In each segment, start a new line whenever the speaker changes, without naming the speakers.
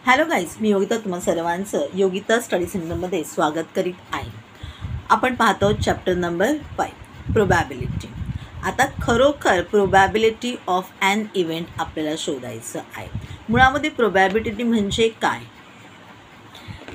Hello guys, मी योगिता तुम्हा सर्वांचं Yogita study सेंटरमध्ये स्वागत करीत आहे. आपण पाहतो चॅप्टर नंबर 5 प्रोबॅबिलिटी. आता खरोखर प्रोबॅबिलिटी ऑफ ॲन इव्हेंट आपल्याला शोधायचं आहे. मुळामध्ये प्रोबॅबिलिटी म्हणजे काय?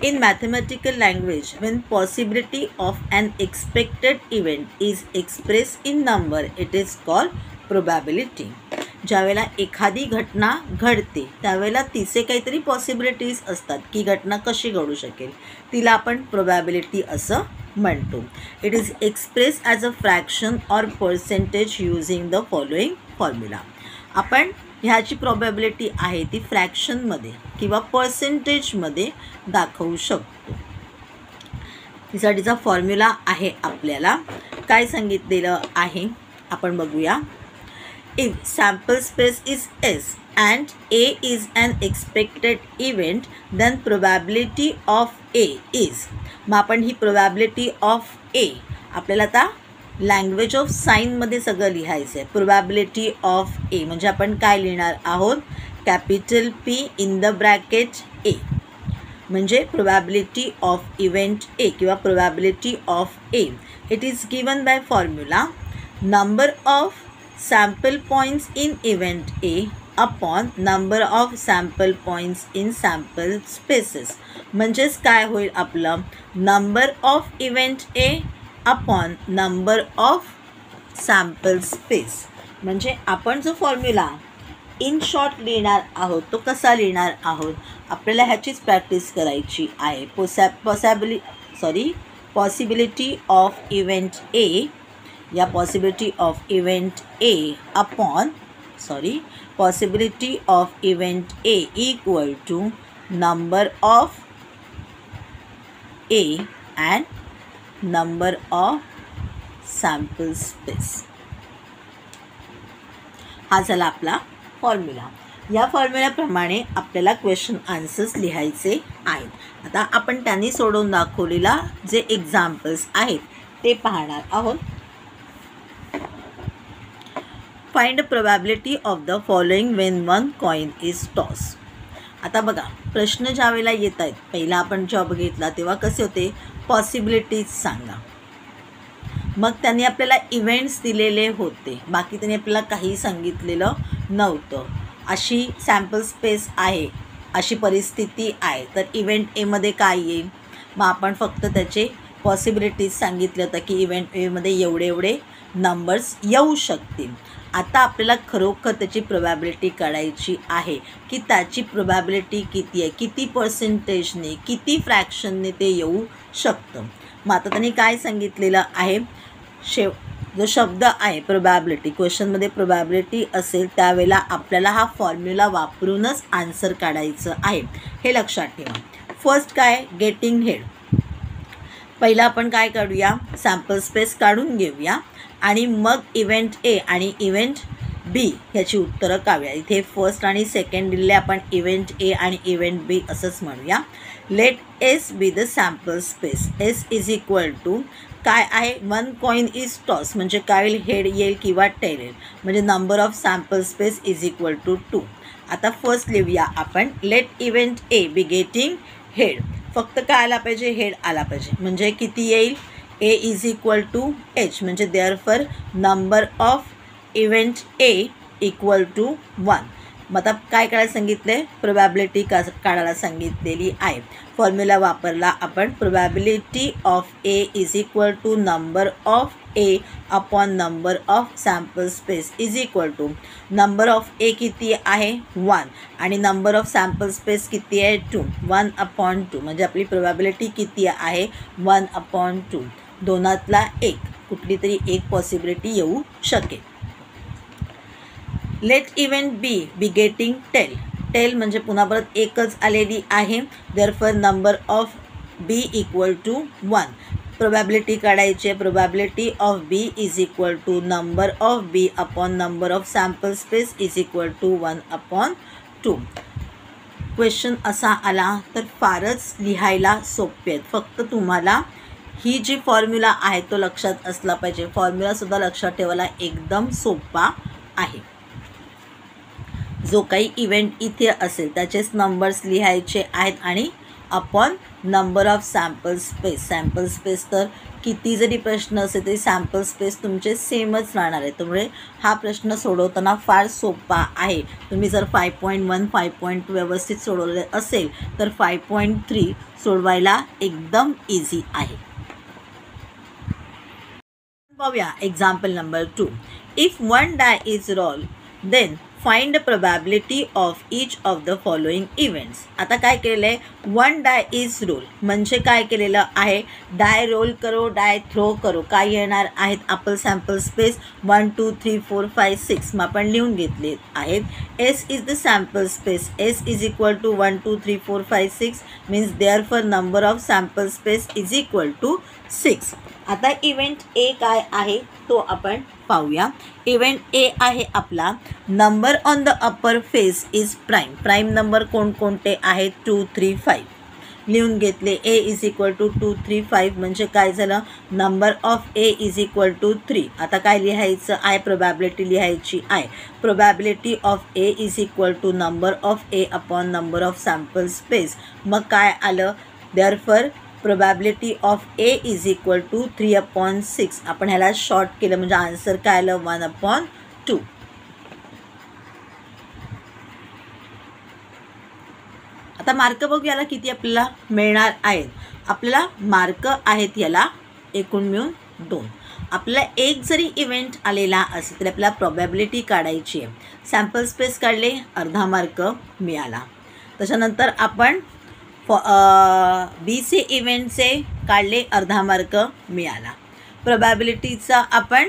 In mathematical language, when possibility of an expected event is expressed in number, it is called probability. ज्यावेळेला एखादी घटना घडते त्यावेळेला तिचे काहीतरी पॉसिबिलिटीज असतात की घटना कशी घडू शकेल, तिला आपण प्रोबॅबिलिटी असं म्हणतो. It is express as a fraction or percentage using the following formula. आपण ह्याची प्रोबॅबिलिटी आहे ती फ्रॅक्शनमध्ये किंवा पर्सेंटेजमध्ये दाखवू शकतो. त्यासाठीचा फॉर्म्युला आहे. आपल्याला काय सांगितलेलं आहे आपण बघूया. If sample space is S and A is an expected event, then probability of A is. मग आपण ही probability of A आपल्याला आता लँग्वेज ऑफ साईनमध्ये सगळं लिहायचं आहे. probability of A म्हणजे आपण काय लिहिणार आहोत, capital P in the bracket A म्हणजे probability of event A किंवा probability of A. It is given by formula number of sample points in event A upon number of sample points in sample spaces. म्हणजेच काय होईल आपलं, number of event A upon number of sample space. म्हणजे आपण जो formula in short लिहिणार आहोत तो कसा लिहिणार आहोत, आपल्याला ह्याचीच प्रॅक्टिस करायची आहे. पॉसिबिलिटी ऑफ इव्हेंट A या possibility of event A upon possibility of event A equal to number of A and number of sample space. हा झाला आपला फॉर्म्युला. या फॉर्म्युल्याप्रमाणे आपल्याला क्वेश्चन आन्सर्स लिहायचे आहेत. आता आपण त्यांनी सोडवून दाखवलेला जे एक्झाम्पल्स आहेत ते पाहणार आहोत. Find probability of the following Wien one coin is toss. आता बघा, प्रश्न ज्या वेळेला येत आहेत, पहिला आपण जेव्हा बघितला तेव्हा कसे होते, पॉसिबिलिटीज सांगा. मग त्यांनी आपल्याला इव्हेंट्स दिलेले होते, बाकी त्यांनी आपल्याला काही सांगितलेलं नव्हतं. अशी सॅम्पल स्पेस आहे, अशी परिस्थिती आहे, तर इव्हेंट एमध्ये काय येईल. मग आपण फक्त त्याचे पॉसिबिलिटीज सांगितलं होतं की इव्हेंट एमध्ये एवढे एवढे नंबर्स येऊ शकतील. आता आपल्याला खरोखर त्याची प्रोबॅबिलिटी काढायची आहे की त्याची प्रोबॅबिलिटी किती आहे, किती पर्सेंटेजने, किती फ्रॅक्शनने ते येऊ शकतं. मग आता त्यांनी काय सांगितलेलं आहे, जो शब्द आहे प्रोबॅबिलिटी, क्वेश्चनमध्ये प्रोबॅबिलिटी असेल त्यावेळेला आपल्याला हा फॉर्म्युला वापरूनच आन्सर काढायचं आहे, हे लक्षात ठेवा. फर्स्ट काय, गेटिंग हेड. पहिला आपण काय काढूया, सॅम्पल स्पेस काढून घेऊया आणि मग इव्हेंट A आणि इव्हेंट B ह्याची उत्तरं काढूया. इथे फर्स्ट आणि सेकंड दिले, आपण इव्हेंट A आणि इव्हेंट B असंच म्हणूया. Let S be the sample space. S is equal to काय आहे, वन कॉइन इज टॉस म्हणजे काय येईल, हेड येईल किंवा टेल येईल. म्हणजे number of sample space is equal to 2. आता फर्स्ट लिहूया आपण, let event A be getting head. फक्त काय आला पाहिजे, हेड आला पाहिजे. म्हणजे किती येईल, A is equal to H म्हणजे therefore number of event A equal to 1. मग आता काय करायला सांगितलं आहे, प्रोबॅबिलिटी काढायला सांगितलेली आहे. फॉर्म्युला वापरला आपण, probability of A is equal to number of A upon number of sample space is equal to number of A किती आहे 1 आणि नंबर ऑफ सॅम्पल स्पेस किती आहे 2, 1 अपॉन 2. म्हणजे आपली प्रोबॅबिलिटी किती आहे 1 अपॉन 2. दोनातला एक कुठली तरी एक पॉसिबिलिटी येऊ शकेल. Let event B be getting tail. Tail म्हणजे पुन्हा परत एकच आलेली आहे, therefore number of B equal to 1. Probability काढायची आहे. Probability of B is equal to number of B upon number of sample space is equal to 1 अपॉन 2. Question असा आला तर फारच लिहायला सोपे आहेत. फक्त तुम्हाला ही जी फॉर्म्युला आहे तो लक्षात असला पाहिजे. फॉर्म्युलासुद्धा लक्षात ठेवायला एकदम सोपा आहे. जो काही इव्हेंट इथे असेल त्याचेच नंबर्स लिहायचे आहेत आणि upon number of sample space तर किती जरी प्रश्न असेल तरी सॅम्पल स्पेस तुमचे सेमच राहणार आहे. त्यामुळे हा प्रश्न सोडवताना फार सोपा आहे. तुम्ही जर 5.1 5.2 व्यवस्थित सोडवले असेल तर 5.3 सोडवायला एकदम इझी आहे. पाहूया example number 2. If one die is roll then find the probability of each of the following events. आता काय केलेलं आहे, वन डाय इज रोल म्हणजे काय केलेलं आहे, डाय रोल करो डाय थ्रो करो. काय येणार आहेत आपल सॅम्पल स्पेस 1 2 3 4 5 6 मग आपण लिहून घेतले आहेत. S is the sample space. S is equal to 1 2 3 4 5 6 means therefore number of sample space is equal to 6. आता इव्हेंट ए काय आहे तो आपण पाहूया. इव्हेंट ए आहे आपला number on the upper face is prime. Prime number कोणकोणते आहेत 2 3 5 लिहून घेतले. ए इज इक्वल टू 2 3 5 म्हणजे काय झालं, number of A is equal to 3. आता काय लिहायचं आहे, प्रोबॅबिलिटी लिहायची आहे. Probability of A is equal to number of A upon number of sample space. मग काय आलं, therefore probability of A is equal to 3/6. आपण ह्याला शॉर्ट केलं म्हणजे आन्सर काय आलं 1/2. आता मार्क बघू याला किती आपल्याला मिळणार आहेत. आपल्याला मार्क आहेत याला एकूण मिळून 2. आपल्याला एक जरी इव्हेंट आलेला असेल तरी आपल्याला प्रोबॅबिलिटी काढायची आहे. सॅम्पल स्पेस काढले अर्धा मार्क मिळाला. त्याच्यानंतर आपण बी चे इव्हेंटचे काढले अर्धा मार्क मिळाला. प्रोबॅबिलिटीचा आपण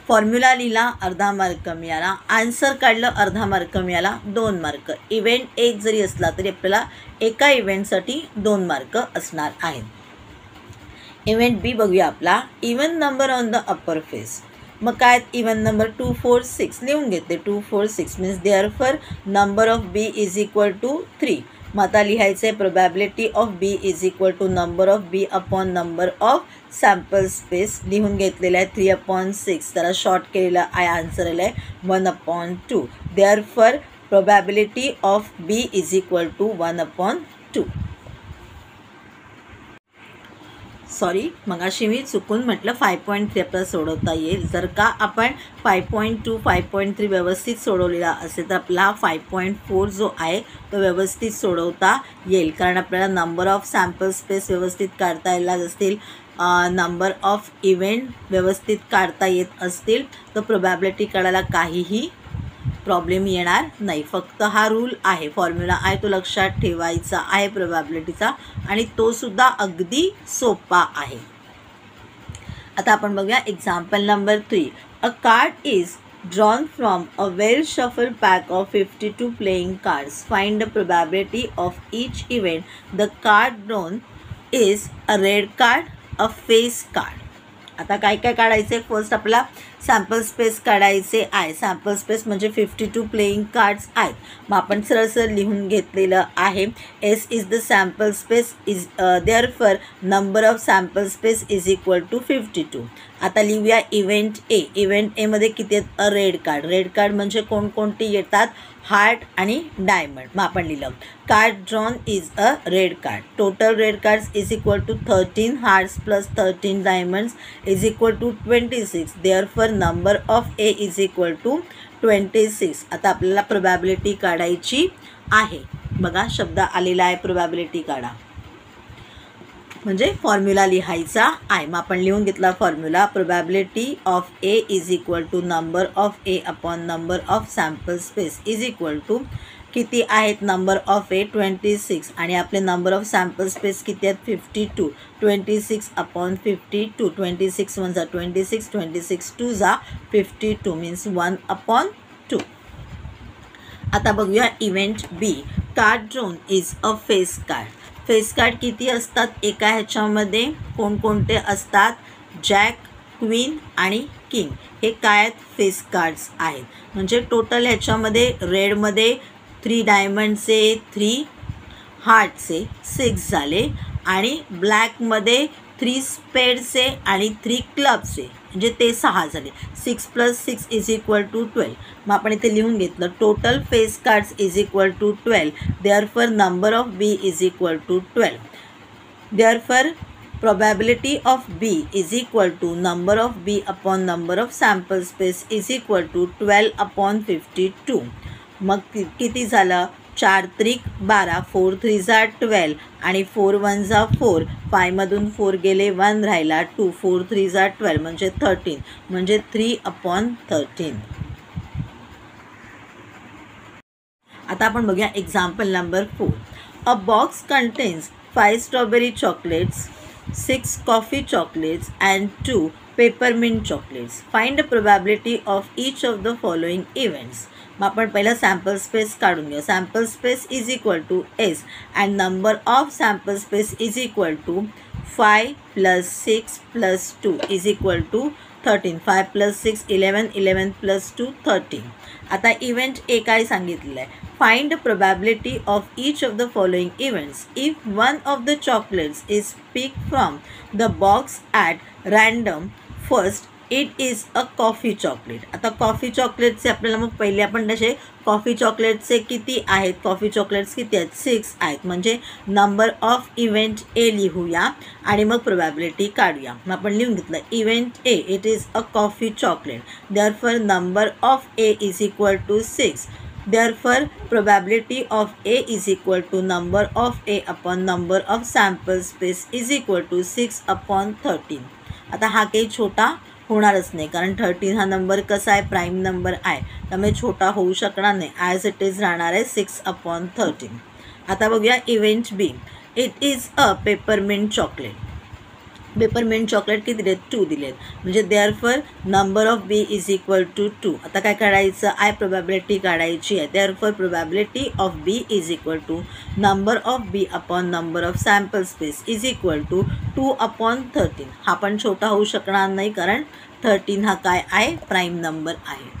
फॉर्म्युला लिहिला अर्धा मार्क मिळाला. आन्सर काढलं अर्धा मार्क मिळाला 2 मार्क. इव्हेंट एक जरी असला तरी आपल्याला एका इव्हेंटसाठी 2 मार्क असणार आहेत. इव्हेंट बी बघूया आपला. Even number on the upper face. मग काय इवन नंबर 2 4 6 लिहून घेते. 2 4 6 means therefore number of B is equal to 3. मग आता लिहायचं आहे probability of B is equal to number of B upon number of sample space. लिहून घेतलेलं आहे 3/6. त्याला शॉर्ट केलेलं आहे. आन्सर आलं आहे 1/2. Therefore probability of B is equal to 1/2. Sorry मगाशी मी चुकून म्हटलं 5.3 आपल्याला सोडवता येईल. जर का आपण 5.2 5.3 व्यवस्थित सोडवलेला असेल तर आपला 5.4 जो आहे तो व्यवस्थित सोडवता येईल. कारण आपल्याला नंबर ऑफ सॅम्पल स्पेस व्यवस्थित काढता येईल असतील, नंबर ऑफ इव्हेंट व्यवस्थित काढता येत असतील तर प्रोबॅबिलिटी काढायला काहीही प्रॉब्लेम येणार नाही. फक्त हा रूल आहे, फॉर्म्युला आहे तो लक्षात ठेवायचा आहे प्रोबॅबिलिटीचा आणि तो सुद्धा अगदी सोपा आहे. आता आपण बघूया example number 3. A card is drawn from a well shuffle pack of 52 playing cards. Find the probability of each event. The card drawn is a red card, a face card. आता काय काय काढायचं आहे, फर्स्ट आपल्याला sample space काढायचे आहे. Sample space म्हणजे 52 playing cards आहेत. मग आपण सरळ लिहून घेतलेलं आहे. S is the sample space is therefore number of sample space is equal to 52. आता लिहूया इव्हेंट ए. इव्हेंट एमध्ये किती आहेत, a red card. Red card म्हणजे कोणकोणती येतात, हार्ट आणि डायमंड. मग आपण लिहिलं card drawn is a red card. Total red cards is equal to 13 hearts plus 13 diamonds is equal to 26. Therefore number of A is equal to 26. आता आपल्याला probability काढायची आहे. बघा शब्द आलेला आहे प्रोबॅबिलिटी काढा म्हणजे फॉर्म्युला लिहायचा आहे. मग आपण लिहून घेतला formula. Probability of A is equal to number of A upon number of sample space is equal to किती आहेत, नंबर ऑफ ए 26 आणि आपले नंबर ऑफ सॅम्पल स्पेस किती आहेत 52. 26 अपॉन 52. 26 1 जा 26, 26 2 जा 52 मीन्स 1/2. आता बघूया event B. Card drawn is a face card. Face card किती असतात एका ह्याच्यामध्ये, कोणकोणते असतात, जॅक, क्वीन आणि किंग. हे काय आहेत, फेस कार्ड्स आहेत. म्हणजे टोटल ह्याच्यामध्ये रेडमध्ये 3 डायमंडचे 3 हार्टचे 6 झाले आणि ब्लॅकमध्ये 3 स्पेड्सचे आणि 3 क्लब्सचे, म्हणजे ते 6 झाले. 6 + 6 इज इक्वल टू 12. मग आपण इथे लिहून घेतलं total face cards is equal to 12. Therefore number of B is equal to 12. देअरफॉर probability of B is equal to number of B upon number of sample space is equal to 12/52. मग किती झालं? 4 त्रिक 12, 4 3 जा 12 आणि 4 1 जा 4, 5 मधून 4 गेले 1 राहिला 2, 4 3 जा 12 म्हणजे 13, म्हणजे 3/13. आता आपण बघूया example number 4. A box contains 5 strawberry chocolates, 6 coffee chocolates and 2 peppermint chocolates. Find the probability of each of the following events. मग आपण पहिला सॅम्पल स्पेस काढून घेऊ. Sample space is equal to S and number of sample space is equal to 5 + 6 + 2 is equal to 13. 5 + 6 11, 11 + 2 13. आता event ए काय सांगितलेलं आहे? Find probability of each of the following events. If one of the chocolates is picked from the box at random, first it is a coffee chocolate. आता coffee चॉकलेटचे आपल्याला मग पहिले आपण तसे कॉफी चॉकलेटचे किती आहेत? कॉफी चॉकलेट्स किती आहेत? 6 आहेत. म्हणजे नंबर ऑफ इव्हेंट ए लिहूया आणि मग प्रोबॅबिलिटी काढूया. मग आपण लिहून घेतलं event A it is a coffee chocolate. Therefore number of A is equal to 6. Therefore, probability of A is equal to number of A upon number of sample space is equal to 6/13. आता हा काही छोटा होणारच नाही, कारण 13 हा number कसा आहे? प्राईम नंबर आहे, त्यामुळे छोटा होऊ शकणार नाही. ॲज इट इज राहणार आहे 6/13. आता बघूया event B. It is a peppermint chocolate. Peppermint chocolate किती दिलेत? 2 दिलेत. म्हणजे therefore number of B is equal to 2. आता काय काढायचं? आय प्रोबॅबिलिटी काढायची आहे. Therefore probability of B is equal to number of B upon number of sample space is equal to 2/13. हा पण छोटा होऊ शकणार नाही, कारण 13 हा काय आहे? प्राईम नंबर आहे.